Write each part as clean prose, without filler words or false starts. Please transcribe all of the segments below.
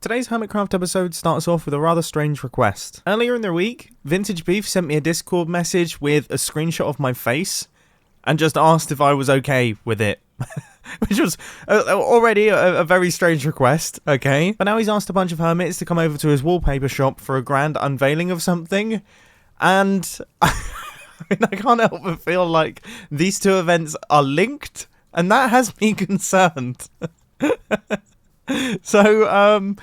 Today's Hermitcraft episode starts off with a rather strange request. Earlier in the week, Vintage Beef sent me a Discord message with a screenshot of my face and just asked if I was okay with it. Which was already a very strange request, okay? But now he's asked a bunch of hermits to come over to his wallpaper shop for a grand unveiling of something. And I can't help but feel like these two events are linked, and that has me concerned. So,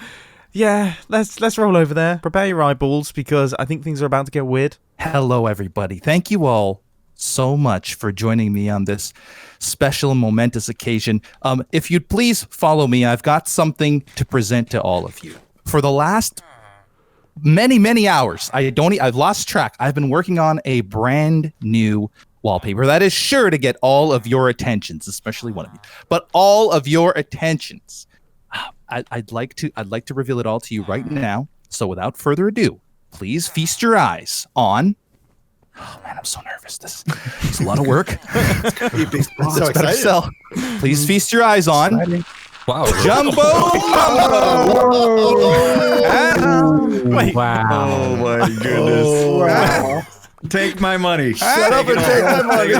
yeah, let's roll over there. Prepare your eyeballs, because I think things are about to get weird. Hello, everybody. Thank you all so much for joining me on this special and momentous occasion. If you'd please follow me, I've got something to present to all of you. For the last many hours, I've lost track. I've been working on a brand new wallpaper that is sure to get all of your attentions, especially one of you, but all of your attentions. I'd like to reveal it all to you right now. So without further ado, please feast your eyes on. Oh man, I'm so nervous. This is a lot of work. It's so better sell. Please feast your eyes on. Wow. Jumbo Mumbo. Wait. Wow. Oh my goodness. Oh, wow. Take my money. Shut up and take my money.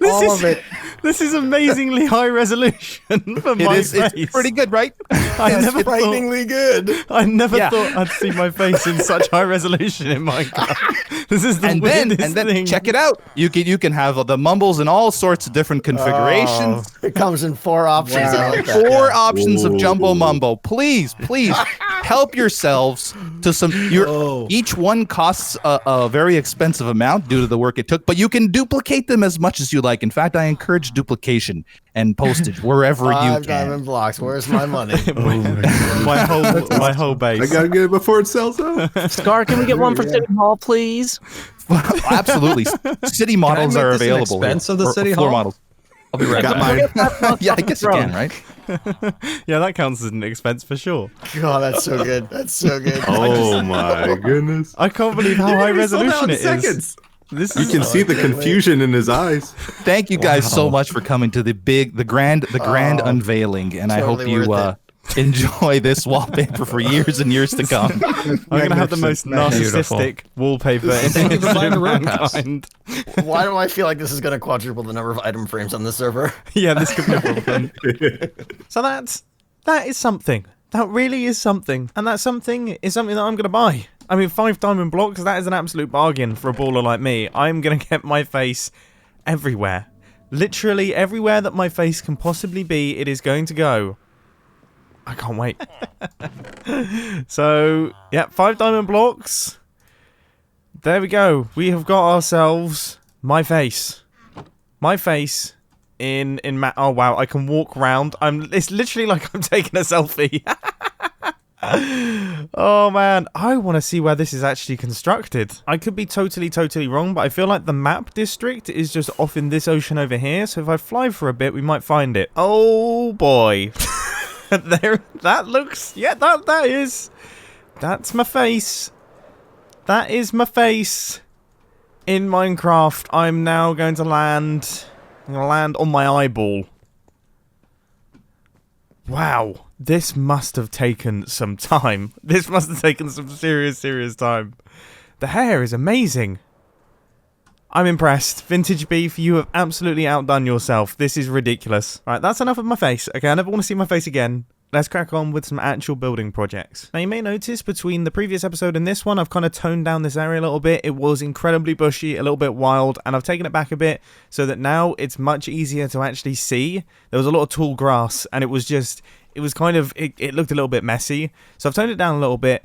All of it. This is amazingly high resolution for my face. It's pretty good, right? It's Frighteningly good. I never thought I'd see my face in such high resolution in Minecraft. This is the weirdest thing. Check it out. You can have the mumbles in all sorts of different configurations. It comes in 4 options. Wow. I like that. 4 options of Jumbo Mumbo. Please help yourselves to some. Each one costs a very expensive amount due to the work it took, but you can duplicate them as much as you like. In fact, I encourage duplication and postage wherever you can. 5 diamond blocks. Where's my money? my whole base. I gotta get it before it sells out. Scar, can we get one for City Hall, please? Absolutely. City models are available. Expense of the City floor Hall models. I'll be right back. Mine. Yeah, I guess you can, right? Yeah, that counts as an expense for sure. God, that's so good. That's so good. Oh my goodness. I can't believe how high resolution it is. You can see the confusion in his eyes. Thank you guys so much for coming to the grand unveiling, and Totally I hope you enjoy this wallpaper for years and years to come. I'm gonna have the most narcissistic wallpaper in mankind. Why do I feel like this is going to quadruple the number of item frames on the server? Yeah, this could be a problem. So that is something. That really is something, and that something is something that I'm gonna buy. I mean, 5 diamond blocks, that is an absolute bargain for a baller like me. I'm going to get my face everywhere. Literally everywhere that my face can possibly be, it is going to go. I can't wait. So, yeah, 5 diamond blocks. There we go. We have got ourselves my face. My face in oh, wow, I can walk around. It's literally like I'm taking a selfie. Oh man, I want to see where this is actually constructed. I could be totally wrong, but I feel like the map district is just off in this ocean over here, so if I fly for a bit we might find it. Oh boy. That looks, yeah, that's my face. That is my face in Minecraft. I'm now going to land on my eyeball. Wow. This must have taken some time. This must have taken some serious time. The hair is amazing. I'm impressed. Vintage Beef, you have absolutely outdone yourself. This is ridiculous. Right, that's enough of my face. Okay, I never want to see my face again. Let's crack on with some actual building projects. Now, you may notice between the previous episode and this one, I've kind of toned down this area a little bit. It was incredibly bushy, a little bit wild, and I've taken it back a bit so that now it's much easier to actually see. There was a lot of tall grass, and it was kind of, it looked a little bit messy. So I've toned it down a little bit,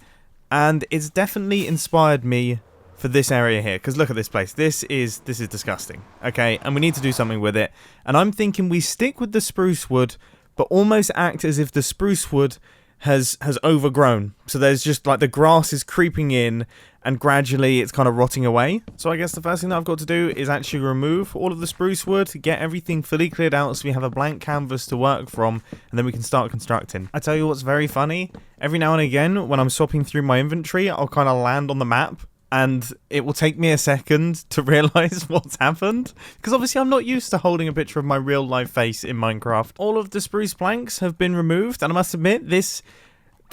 and it's definitely inspired me for this area here. Because look at this place. This is disgusting. Okay, and we need to do something with it. And I'm thinking we stick with the spruce wood, but almost act as if the spruce wood has overgrown. So there's just like the grass is creeping in and gradually it's kind of rotting away. So I guess the first thing that I've got to do is actually remove all of the spruce wood, get everything fully cleared out so we have a blank canvas to work from, and then we can start constructing. I tell you what's very funny, every now and again when I'm swapping through my inventory, I'll kind of land on the map and it will take me a second to realize what's happened, because obviously I'm not used to holding a picture of my real life face in Minecraft. All of the spruce planks have been removed, and I must admit,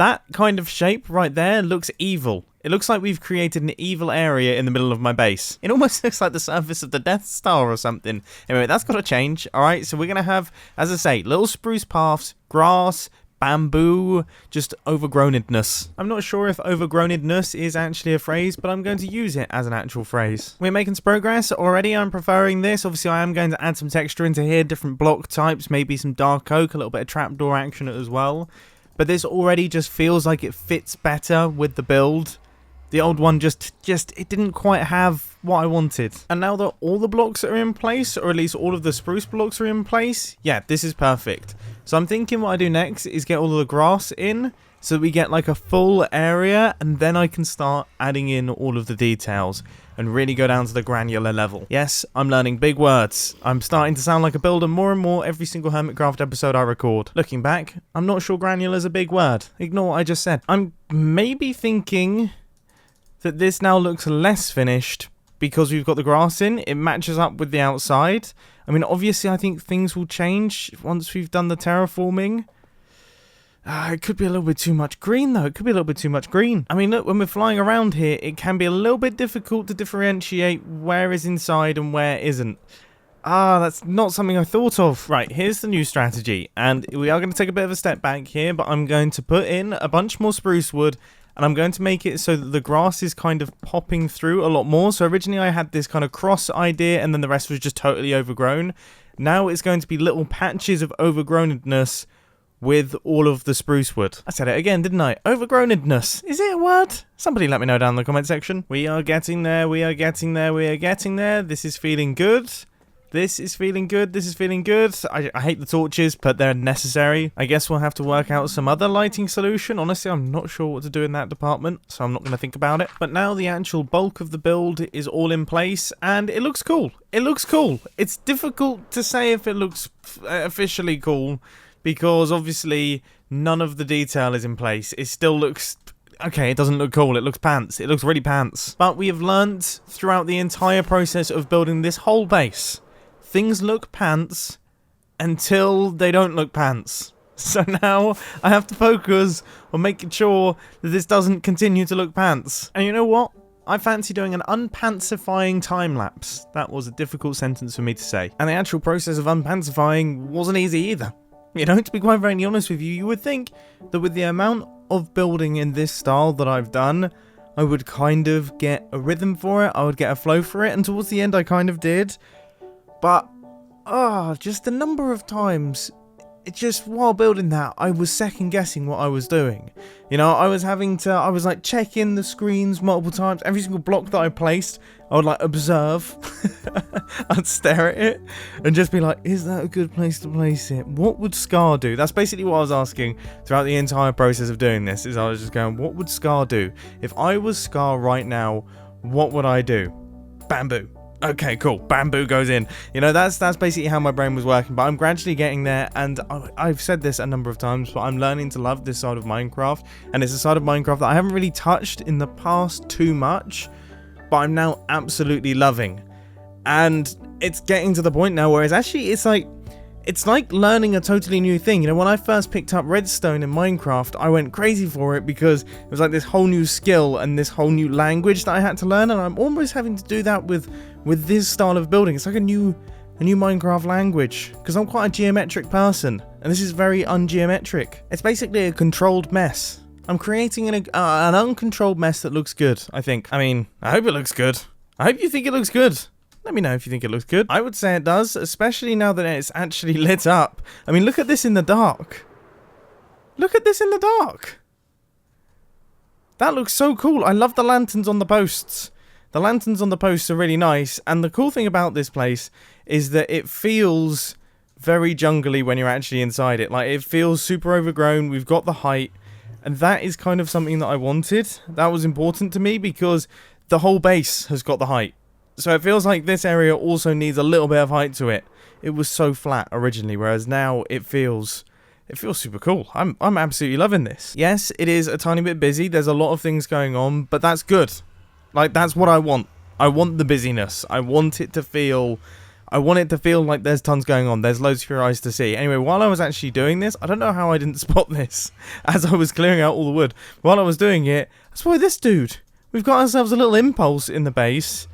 That kind of shape right there looks evil. It looks like we've created an evil area in the middle of my base. It almost looks like the surface of the Death Star or something. Anyway, that's got to change. Alright, so we're going to have, as I say, little spruce paths, grass, bamboo, just overgrownedness. I'm not sure if overgrownedness is actually a phrase, but I'm going to use it as an actual phrase. We're making some progress already. I'm preferring this. Obviously, I am going to add some texture into here, different block types, maybe some dark oak, a little bit of trapdoor action as well. But this already just feels like it fits better with the build. The old one just it didn't quite have what I wanted. And now that all the blocks are in place, or at least all of the spruce blocks are in place, yeah, this is perfect. So I'm thinking what I do next is get all of the grass in, so that we get like a full area, and then I can start adding in all of the details and really go down to the granular level. Yes, I'm learning big words. I'm starting to sound like a builder more and more every single Hermitcraft episode I record. Looking back, I'm not sure granular is a big word. Ignore what I just said. I'm maybe thinking that this now looks less finished because we've got the grass in. It matches up with the outside. I mean, obviously, I think things will change once we've done the terraforming. It could be a little bit too much green, though. It could be a little bit too much green. I mean, look, when we're flying around here, it can be a little bit difficult to differentiate where is inside and where isn't. That's not something I thought of. Right, here's the new strategy. And we are going to take a bit of a step back here, but I'm going to put in a bunch more spruce wood. And I'm going to make it so that the grass is kind of popping through a lot more. So originally I had this kind of cross idea and then the rest was just totally overgrown. Now it's going to be little patches of overgrownedness with all of the spruce wood. I said it again, didn't I? Overgrownedness. Is it a word? Somebody let me know down in the comment section. We are getting there. We are getting there. We are getting there. This is feeling good. This is feeling good. This is feeling good. I hate the torches, but they're necessary. I guess we'll have to work out some other lighting solution. Honestly, I'm not sure what to do in that department, so I'm not going to think about it. But now the actual bulk of the build is all in place, and it looks cool. It looks cool. It's difficult to say if it looks officially cool, because obviously none of the detail is in place. It still looks... Okay, it doesn't look cool. It looks pants. It looks really pants. But we have learned throughout the entire process of building this whole base, things look pants until they don't look pants. So now I have to focus on making sure that this doesn't continue to look pants. And you know what? I fancy doing an unpansifying time-lapse. That was a difficult sentence for me to say. And the actual process of unpansifying wasn't easy either. You know, to be quite very honest with you, you would think that with the amount of building in this style that I've done, I would kind of get a rhythm for it. I would get a flow for it. And towards the end, I kind of did. But, just the number of times, while building that, I was second guessing what I was doing. You know, I was like checking the screens multiple times. Every single block that I placed, I would like observe. I'd stare at it and just be like, is that a good place to place it? What would Scar do? That's basically what I was asking throughout the entire process of doing this, is I was just going, what would Scar do? If I was Scar right now, what would I do? Bamboo. Okay, cool. Bamboo goes in. You know, that's basically how my brain was working. But I'm gradually getting there, and I've said this a number of times, but I'm learning to love this side of Minecraft. And it's a side of Minecraft that I haven't really touched in the past too much, but I'm now absolutely loving. And it's getting to the point now where it's like learning a totally new thing. You know, when I first picked up redstone in Minecraft, I went crazy for it because it was like this whole new skill and this whole new language that I had to learn, and I'm almost having to do that with this style of building. It's like a new Minecraft language, because I'm quite a geometric person, and this is very ungeometric. It's basically a controlled mess. I'm creating an uncontrolled mess that looks good, I think. I mean, I hope it looks good. I hope you think it looks good. Let me know if you think it looks good. I would say it does, especially now that it's actually lit up. I mean, look at this in the dark. Look at this in the dark. That looks so cool. I love the lanterns on the posts. The lanterns on the posts are really nice. And the cool thing about this place is that it feels very jungly when you're actually inside it. Like, it feels super overgrown. We've got the height. And that is kind of something that I wanted. That was important to me because the whole base has got the height. So it feels like this area also needs a little bit of height to it. It was so flat originally, whereas now it feels super cool. I'm absolutely loving this. Yes, it is a tiny bit busy. There's a lot of things going on, but that's good. Like, that's what I want. I want the busyness. I want it to feel I want it to feel like there's tons going on. There's loads for your eyes to see. Anyway, while I was actually doing this, I don't know how I didn't spot this as I was clearing out all the wood. While I was doing it, I spotted this dude. We've got ourselves a little impulse in the base.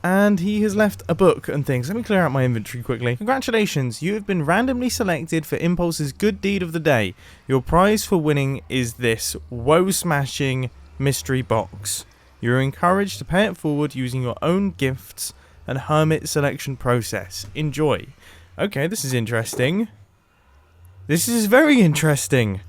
And he has left a book and things. Let me clear out my inventory quickly. Congratulations, you have been randomly selected for Impulse's Good Deed of the Day. Your prize for winning is this woe-smashing mystery box. You're encouraged to pay it forward using your own gifts and hermit selection process. Enjoy. Okay, this is interesting. This is very interesting.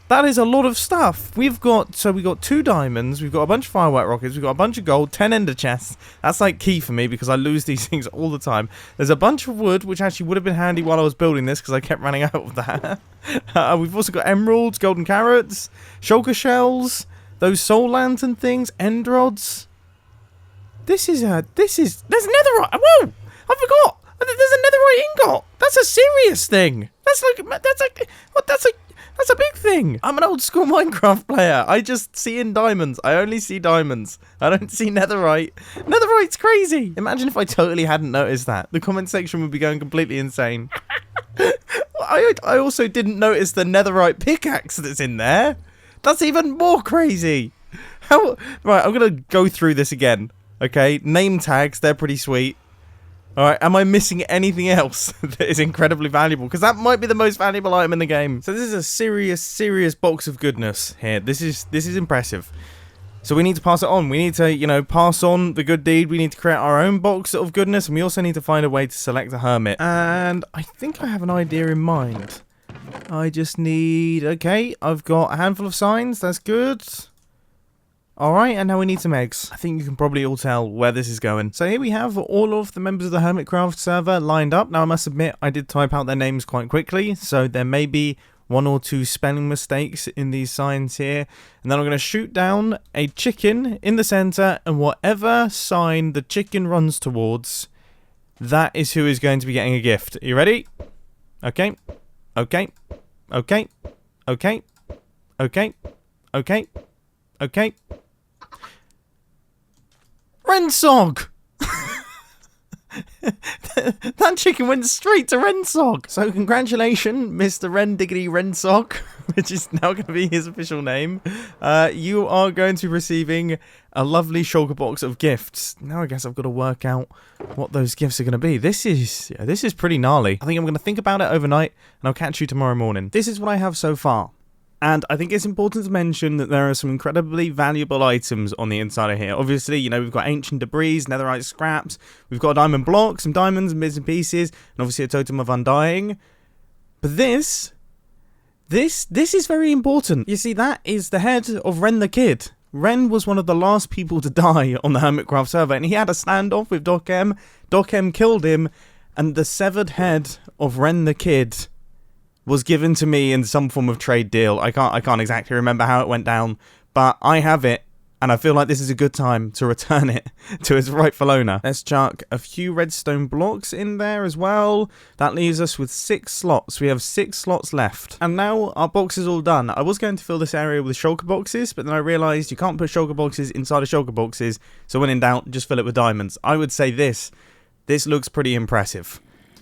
That is a lot of stuff. We've got 2 diamonds, we've got a bunch of firework rockets, we've got a bunch of gold, 10 ender chests. That's like key for me because I lose these things all the time. There's a bunch of wood, which actually would have been handy while I was building this because I kept running out of that. We've also got emeralds, golden carrots, shulker shells, those soul lantern things, end rods. There's netherite. Whoa! I forgot. There's a netherite ingot. That's a serious thing. That's a big thing. I'm an old school Minecraft player. I just see in diamonds. I only see diamonds. I don't see netherite. Netherite's crazy. Imagine if I totally hadn't noticed that. The comment section would be going completely insane. I also didn't notice the netherite pickaxe that's in there. That's even more crazy. Right, I'm going to go through this again. Okay, name tags, they're pretty sweet. Alright, am I missing anything else that is incredibly valuable? Because that might be the most valuable item in the game. So this is a serious box of goodness here. This is impressive. So we need to pass it on. We need to, pass on the good deed. We need to create our own box of goodness. And we also need to find a way to select a hermit. And I think I have an idea in mind. I just need... Okay, I've got a handful of signs. That's good. Alright, and now we need some eggs. I think you can probably all tell where this is going. So here we have all of the members of the Hermitcraft server lined up. Now I must admit, I did type out their names quite quickly, so there may be 1 or 2 spelling mistakes in these signs here. And then I'm going to shoot down a chicken in the center, and whatever sign the chicken runs towards, that is who is going to be getting a gift. Are you ready? Okay. Okay. Okay. Okay. Okay. Okay. Okay. Rensog! That chicken went straight to Rensog. So congratulations, Mr. Rendiggity Rensog, which is now going to be his official name. You are going to be receiving a lovely shulker box of gifts. Now I guess I've got to work out what those gifts are going to be. This is pretty gnarly. I think I'm going to think about it overnight, and I'll catch you tomorrow morning. This is what I have so far. And I think it's important to mention that there are some incredibly valuable items on the inside of here. Obviously, we've got ancient debris, netherite scraps, we've got a diamond block, some diamonds and bits and pieces, and obviously a totem of undying. But this is very important. You see, that is the head of Ren the Kid. Ren was one of the last people to die on the Hermitcraft server, and he had a standoff with Doc M. Doc M killed him, and the severed head of Ren the Kid was given to me in some form of trade deal. I can't exactly remember how it went down, but I have it, and I feel like this is a good time to return it to its rightful owner. Let's chuck a few redstone blocks in there as well. That leaves us with 6 slots. We have 6 slots left. And now our box is all done. I was going to fill this area with shulker boxes, but then I realised you can't put shulker boxes inside of shulker boxes, so when in doubt, just fill it with diamonds. I would say this looks pretty impressive.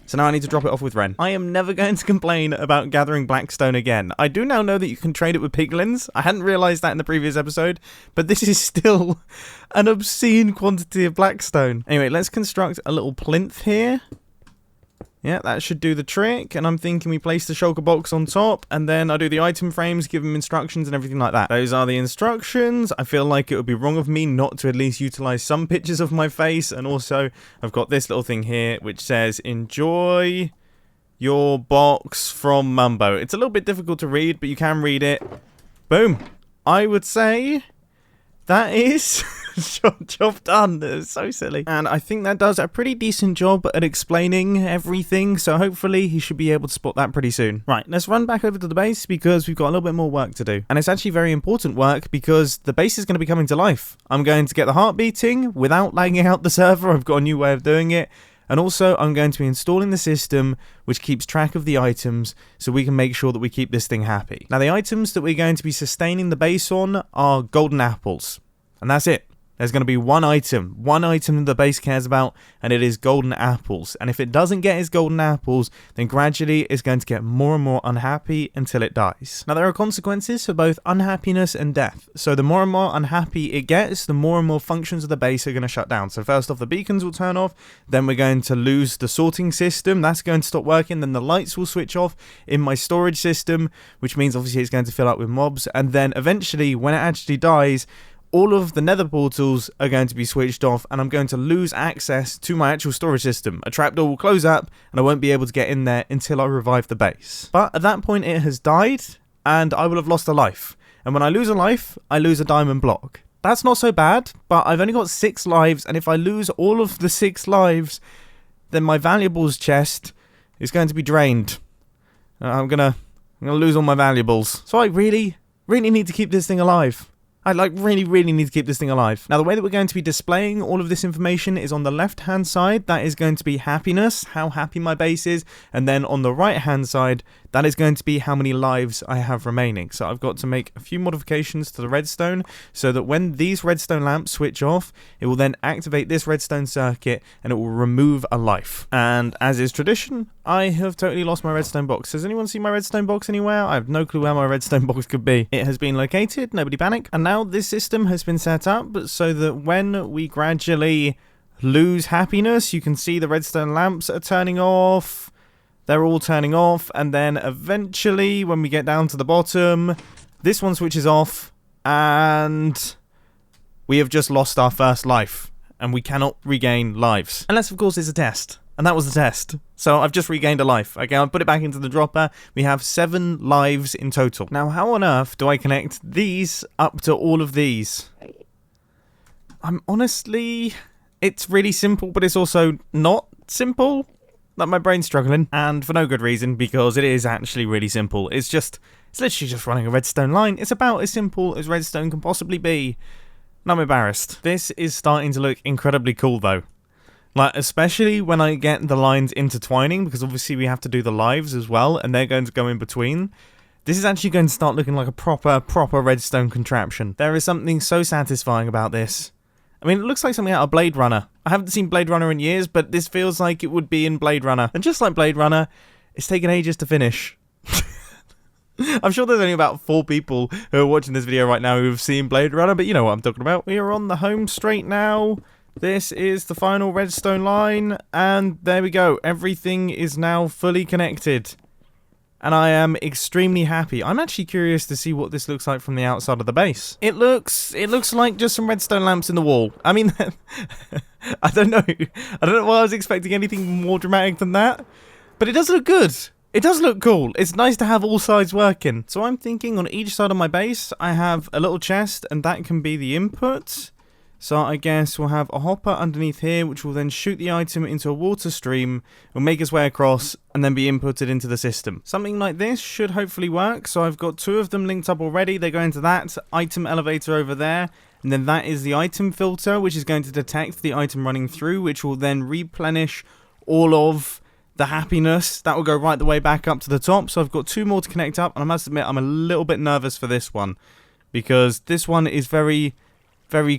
So now I need to drop it off with Ren. I am never going to complain about gathering blackstone again. I do now know that you can trade it with piglins. I hadn't realised that in the previous episode, but this is still an obscene quantity of blackstone. Anyway, let's construct a little plinth here. Yeah, that should do the trick, and I'm thinking we place the shulker box on top, and then I do the item frames, give them instructions and everything like that. Those are the instructions. I feel like it would be wrong of me not to at least utilise some pictures of my face, and also I've got this little thing here which says, enjoy your box from Mumbo. It's a little bit difficult to read, but you can read it. Boom. I would say that is job done. It's so silly. And I think that does a pretty decent job at explaining everything, so hopefully he should be able to spot that pretty soon. Right, let's run back over to the base because we've got a little bit more work to do. And it's actually very important work because the base is going to be coming to life. I'm going to get the heart beating without lagging out the server. I've got a new way of doing it. And also, I'm going to be installing the system which keeps track of the items so we can make sure that we keep this thing happy. Now, the items that we're going to be sustaining the base on are golden apples. And that's it. There's going to be one item the base cares about, and it is golden apples. And if it doesn't get its golden apples, then gradually it's going to get more and more unhappy until it dies. Now, there are consequences for both unhappiness and death. So the more and more unhappy it gets, the more and more functions of the base are going to shut down. So first off, the beacons will turn off. Then we're going to lose the sorting system. That's going to stop working. Then the lights will switch off in my storage system, which means obviously it's going to fill up with mobs. And then eventually, when it actually dies, all of the nether portals are going to be switched off, and I'm going to lose access to my actual storage system. A trapdoor will close up, and I won't be able to get in there until I revive the base. But at that point, it has died, and I will have lost a life. And when I lose a life, I lose a diamond block. That's not so bad, but I've only got 6 lives, and if I lose all of the 6 lives, then my valuables chest is going to be drained. I'm gonna lose all my valuables. So I really need to keep this thing alive. I really need to keep this thing alive. Now, the way that we're going to be displaying all of this information is on the left-hand side. That is going to be happiness, how happy my base is. And then on the right-hand side, that is going to be how many lives I have remaining. So I've got to make a few modifications to the redstone so that when these redstone lamps switch off, it will then activate this redstone circuit and it will remove a life. And as is tradition, I have totally lost my redstone box. Has anyone seen my redstone box anywhere? I have no clue where my redstone box could be. It has been located, nobody panic. And now this system has been set up so that when we gradually lose happiness, you can see the redstone lamps are turning off. They're all turning off, and then eventually when we get down to the bottom, this one switches off, and we have just lost our first life, and we cannot regain lives. Unless, of course, it's a test. And that was the test. So I've just regained a life. Okay, I'll put it back into the dropper. We have 7 lives in total. Now, how on earth do I connect these up to all of these? I'm honestly... It's really simple, but it's also not simple. Like, my brain's struggling. And for no good reason, because it is actually really simple. It's literally just running a redstone line. It's about as simple as redstone can possibly be. And I'm embarrassed. This is starting to look incredibly cool, though. Like, especially when I get the lines intertwining, because obviously we have to do the lives as well, and they're going to go in between. This is actually going to start looking like a proper redstone contraption. There is something so satisfying about this. I mean, it looks like something out of Blade Runner. I haven't seen Blade Runner in years, but this feels like it would be in Blade Runner. And just like Blade Runner, it's taken ages to finish. I'm sure there's only about 4 people who are watching this video right now who have seen Blade Runner, but you know what I'm talking about. We are on the home straight now. This is the final redstone line, and there we go. Everything is now fully connected. And I am extremely happy. I'm actually curious to see what this looks like from the outside of the base. It looks like just some redstone lamps in the wall. I mean, I don't know why I was expecting anything more dramatic than that. But it does look good. It does look cool. It's nice to have all sides working. So I'm thinking on each side of my base, I have a little chest, and that can be the input. So I guess we'll have a hopper underneath here, which will then shoot the item into a water stream, will make its way across, and then be inputted into the system. Something like this should hopefully work. So I've got 2 of them linked up already. They go into that item elevator over there, and then that is the item filter, which is going to detect the item running through, which will then replenish all of the happiness. That will go right the way back up to the top. So I've got 2 more to connect up, and I must admit I'm a little bit nervous for this one, because this one is very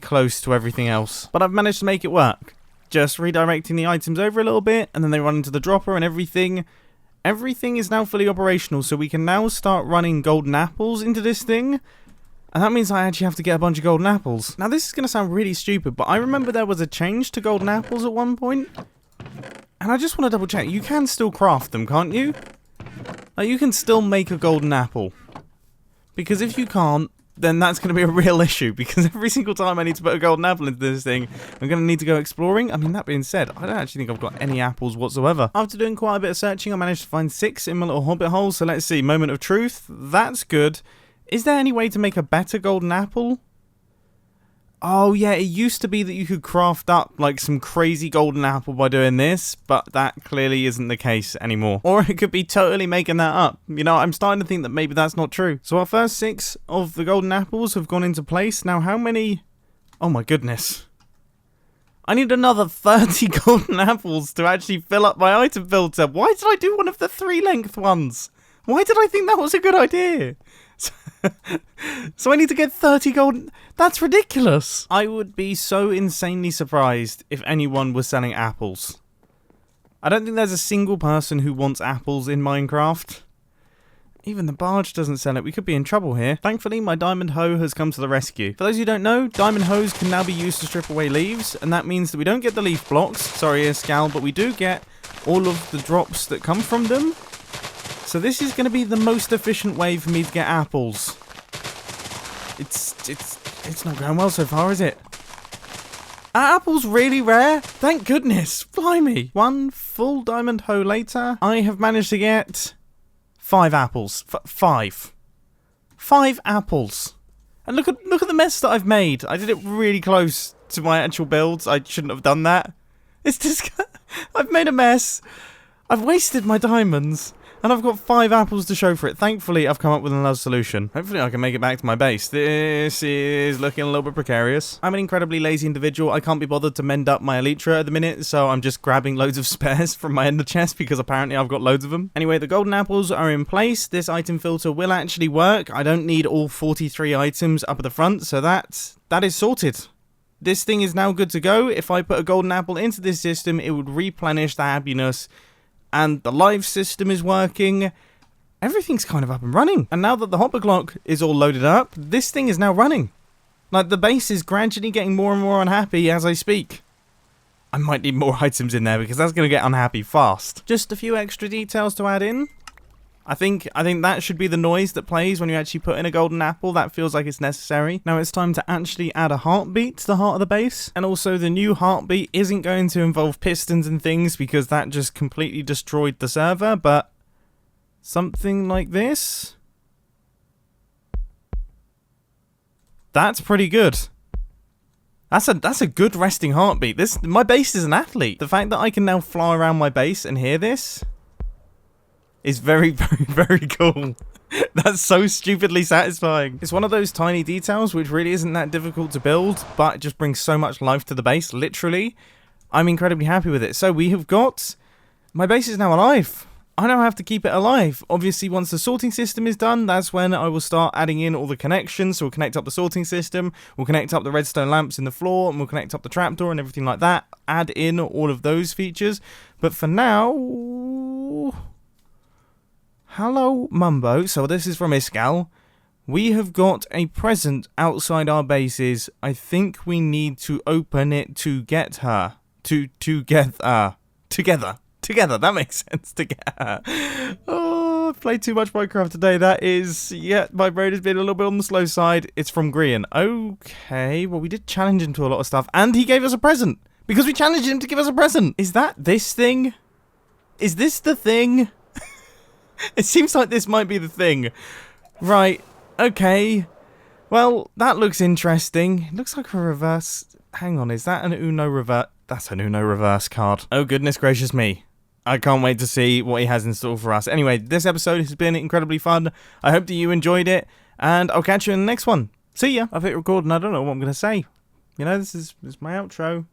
close to everything else. But I've managed to make it work. Just redirecting the items over a little bit, and then they run into the dropper and everything. Everything is now fully operational, so we can now start running golden apples into this thing. And that means I actually have to get a bunch of golden apples. Now, this is going to sound really stupid, but I remember there was a change to golden apples at one point. And I just want to double check. You can still craft them, can't you? Like, you can still make a golden apple. Because if you can't, then that's going to be a real issue, because every single time I need to put a golden apple into this thing, I'm going to need to go exploring. I mean, that being said, I don't actually think I've got any apples whatsoever. After doing quite a bit of searching, I managed to find 6 in my little hobbit hole, so let's see. Moment of truth. That's good. Is there any way to make a better golden apple? Oh, yeah, it used to be that you could craft up, like, some crazy golden apple by doing this, but that clearly isn't the case anymore. Or it could be totally making that up. You know, I'm starting to think that maybe that's not true. So our first 6 of the golden apples have gone into place. Now, how many... Oh, my goodness. I need another 30 golden apples to actually fill up my item filter. Why did I do one of the 3-length ones? Why did I think that was a good idea? So I need to get 30 gold. That's ridiculous. I would be so insanely surprised if anyone was selling apples. I don't think there's a single person who wants apples in Minecraft. Even the barge doesn't sell it. We could be in trouble here. Thankfully, my diamond hoe has come to the rescue. For those who don't know, diamond hoes can now be used to strip away leaves, and that means that we don't get the leaf blocks. Sorry, Escal, but we do get all of the drops that come from them. So this is going to be the most efficient way for me to get apples. It's not going well so far, is it? Are apples really rare? Thank goodness. Blimey. One full diamond hoe later, I have managed to get 5 apples. 5 apples. And look at the mess that I've made. I did it really close to my actual builds. I shouldn't have done that. It's just I've made a mess. I've wasted my diamonds. And I've got 5 apples to show for it. Thankfully, I've come up with another solution. Hopefully, I can make it back to my base. This is looking a little bit precarious. I'm an incredibly lazy individual. I can't be bothered to mend up my elytra at the minute, so I'm just grabbing loads of spares from my ender chest because apparently I've got loads of them. Anyway, the golden apples are in place. This item filter will actually work. I don't need all 43 items up at the front, so that is sorted. This thing is now good to go. If I put a golden apple into this system, it would replenish the happiness. And the live system is working. Everything's kind of up and running. And now that the hopper clock is all loaded up, this thing is now running. Like, the base is gradually getting more and more unhappy as I speak. I might need more items in there because that's going to get unhappy fast. Just a few extra details to add in. I think that should be the noise that plays when you actually put in a golden apple. That feels like it's necessary. Now it's time to actually add a heartbeat to the heart of the base. And also the new heartbeat isn't going to involve pistons and things because that just completely destroyed the server. But something like this. That's pretty good. That's a good resting heartbeat. My base is an athlete. The fact that I can now fly around my base and hear this is very, very, very cool. That's so stupidly satisfying. It's one of those tiny details which really isn't that difficult to build, but it just brings so much life to the base, literally. I'm incredibly happy with it. So we have got... My base is now alive. I now have to keep it alive. Obviously, once the sorting system is done, that's when I will start adding in all the connections. So we'll connect up the sorting system, we'll connect up the redstone lamps in the floor, and we'll connect up the trapdoor and everything like that. Add in all of those features. But for now... Hello, Mumbo. So this is from Iscal. We have got a present outside our bases. I think we need to open it to get her. Together. That makes sense. To get her. Oh, I've played too much Minecraft today. That is... Yeah, my brain has been a little bit on the slow side. It's from Grian. Okay. Well, we did challenge him to a lot of stuff. And he gave us a present. Because we challenged him to give us a present. Is that this thing? Is this the thing? It seems like this might be the thing. Right. Okay. Well, that looks interesting. It looks like a reverse... Hang on, is that an Uno reverse? That's an Uno reverse card. Oh, goodness gracious me. I can't wait to see what he has in store for us. Anyway, this episode has been incredibly fun. I hope that you enjoyed it. And I'll catch you in the next one. See ya. I've hit record and I don't know what I'm going to say. You know, this is my outro.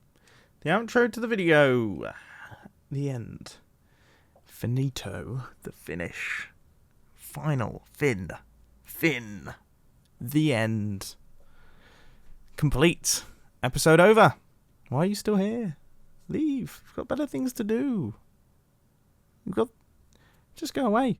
The outro to the video. The end. Finito, the finish. Final, fin. The end. Complete. Episode over. Why are you still here? Leave. You've got better things to do. Just go away.